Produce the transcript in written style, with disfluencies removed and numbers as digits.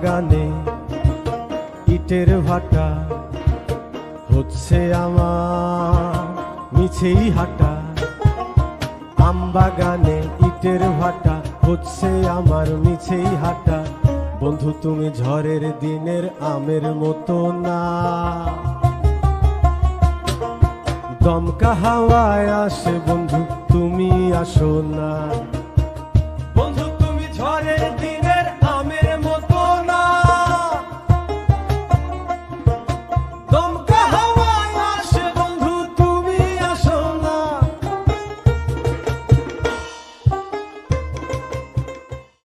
বাগানে ইটের ভাটা হচ্ছে আমার মিছেই হাঁটা। আম বাগানে ইটের ভাটা হচ্ছে আমার মিছেই হাঁটা। বন্ধু তুমি ঝড়ের দিনের আমের মতো না, দমকা হাওয়ায় আসে বন্ধু তুমি আসো না।